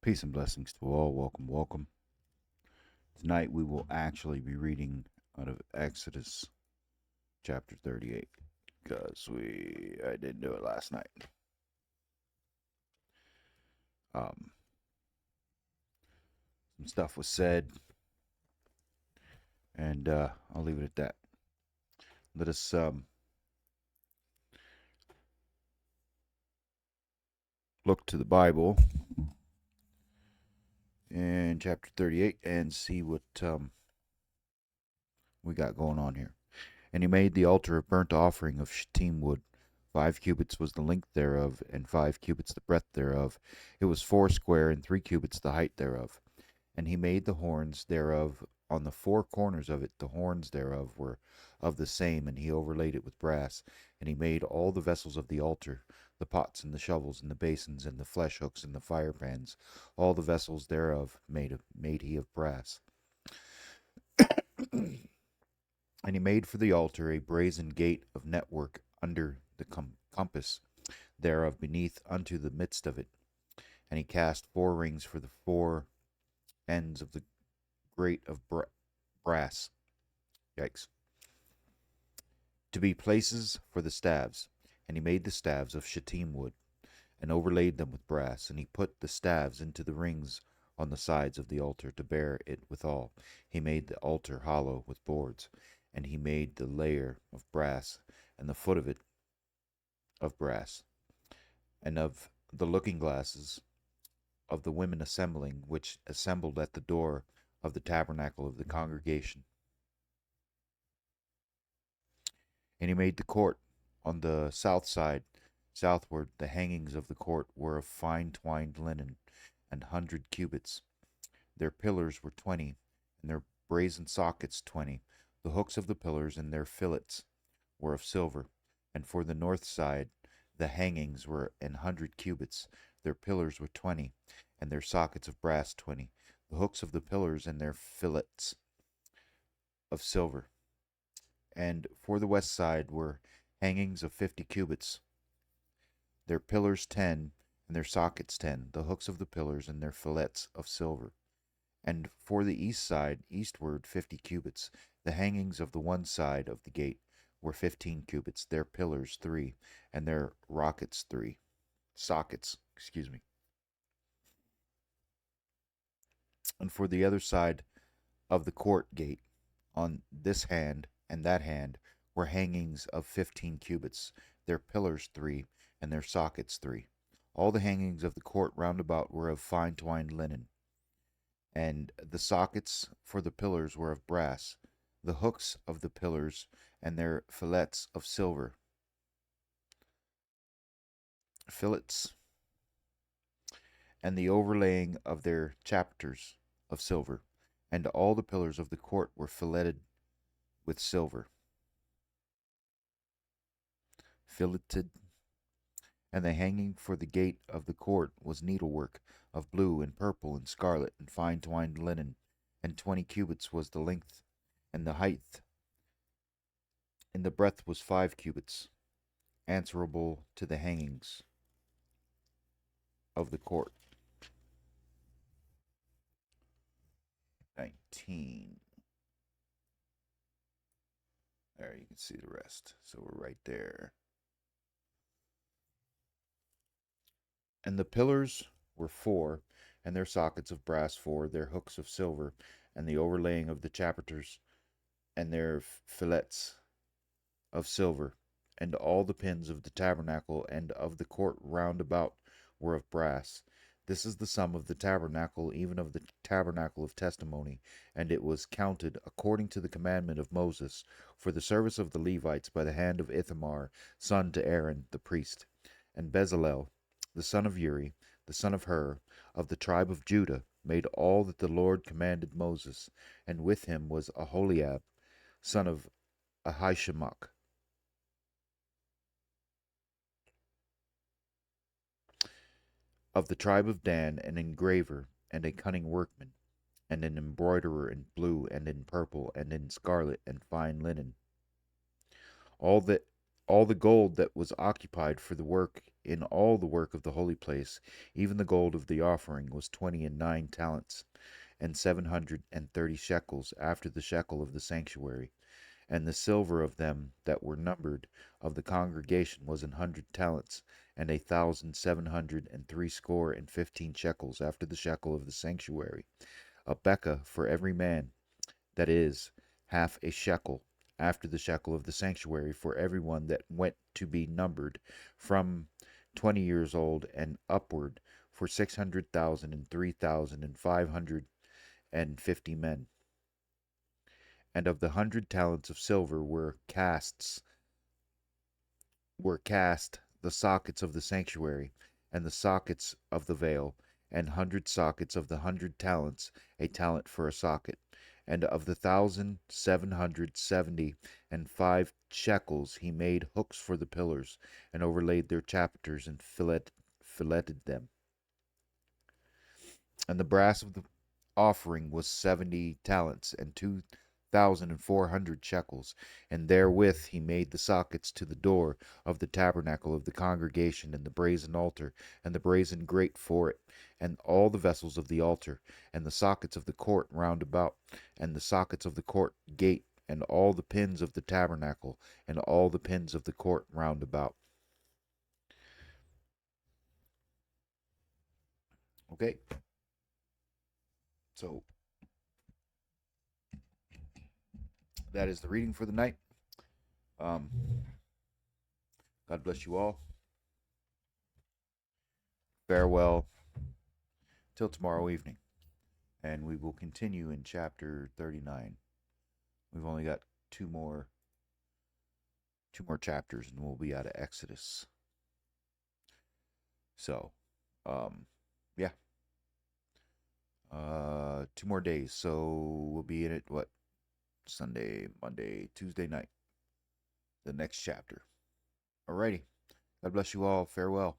Peace and blessings to all. Welcome, welcome. Tonight we will actually be reading out of Exodus chapter 38 because I didn't do it last night. Some stuff was said, and I'll leave it at that. Let us look to the Bible in chapter 38 and see what we got going on here. And he made the altar of burnt offering of shittim wood. 5 cubits was the length thereof, and 5 cubits the breadth thereof. It was 4 square, and 3 cubits the height thereof. And he made the horns thereof on the 4 corners of it. The horns thereof were of the same, and he overlaid it with brass. And he made all the vessels of the altar, the pots and the shovels and the basins and the flesh hooks and the fire pans. All the vessels thereof made he of brass. And he made for the altar a brazen gate of network under the compass thereof beneath unto the midst of it. And he cast 4 rings for the 4 ends of the grate of brass. Yikes. To be places for the staves. And he made the staves of shittim wood, and overlaid them with brass. And he put the staves into the rings on the sides of the altar to bear it withal. He made the altar hollow with boards. And he made the layer of brass, and the foot of it of brass, and of the looking glasses of the women assembling, which assembled at the door of the tabernacle of the congregation. And he made the court on the south side, southward. The hangings of the court were of fine twined linen, 100 cubits. Their pillars were 20, and their brazen sockets 20. The hooks of the pillars and their fillets were of silver. And for the north side, the hangings were 100 cubits. Their pillars were 20, and their sockets of brass 20. The hooks of the pillars and their fillets of silver. And for the west side were hangings of 50 cubits. Their pillars 10, and their sockets 10. The hooks of the pillars and their fillets of silver. And for the east side, eastward 50 cubits. The hangings of the one side of the gate were 15 cubits, their pillars 3, and their sockets. And for the other side of the court gate, on this hand and that hand, were hangings of 15 cubits, their pillars 3, and their sockets 3. All the hangings of the court round about were of fine twined linen, and the sockets for the pillars were of brass. The hooks of the pillars and their fillets of silver. Fillets and the overlaying of their chapters of silver. And all the pillars of the court were filleted with silver. Filleted. And the hanging for the gate of the court was needlework of blue and purple and scarlet and fine twined linen, and 20 cubits was the length, and the height, and the breadth was 5 cubits, answerable to the hangings of the court. 19. There, you can see the rest. So we're right there. And the pillars were 4, and their sockets of brass 4, their hooks of silver, and the overlaying of the chapters, and their fillets of silver. And all the pins of the tabernacle and of the court round about were of brass. This is the sum of the tabernacle, even of the tabernacle of testimony. And it was counted according to the commandment of Moses, for the service of the Levites by the hand of Ithamar, son to Aaron the priest. And Bezalel, the son of Uri, the son of Hur, of the tribe of Judah, made all that the Lord commanded Moses. And with him was Aholiab, son of Ahisamach, of the tribe of Dan, an engraver, and a cunning workman, and an embroiderer in blue, and in purple, and in scarlet, and fine linen. All the gold that was occupied for the work in all the work of the holy place, even the gold of the offering, was 29 talents, and 730 shekels, after the shekel of the sanctuary. And the silver of them that were numbered of the congregation was 100 talents, and 1,703 score and 15 shekels, after the shekel of the sanctuary. A bekah for every man, that is, half a shekel, after the shekel of the sanctuary, for every one that went to be numbered, from 20 years old and upward, for 600,000 and 3,550 men. And of the 100 talents of silver were cast the sockets of the sanctuary, and the sockets of the veil, and 100 sockets of the 100 talents, a talent for a socket. And of the 1,775 shekels he made hooks for the pillars, and overlaid their chapters, and filleted them. And the brass of the offering was 70 talents, and 2,400 shekels, and therewith he made the sockets to the door of the tabernacle of the congregation, and the brazen altar, and the brazen grate for it, and all the vessels of the altar, and the sockets of the court round about, and the sockets of the court gate, and all the pins of the tabernacle, and all the pins of the court round about. Okay, so that is the reading for the night. Um, God bless you all. Farewell till tomorrow evening. And we will continue in chapter 39. We've only got two more chapters and we'll be out of Exodus. So, yeah. 2 more days. So we'll be in it Sunday, Monday, Tuesday night. The next chapter. Alrighty. God bless you all. Farewell.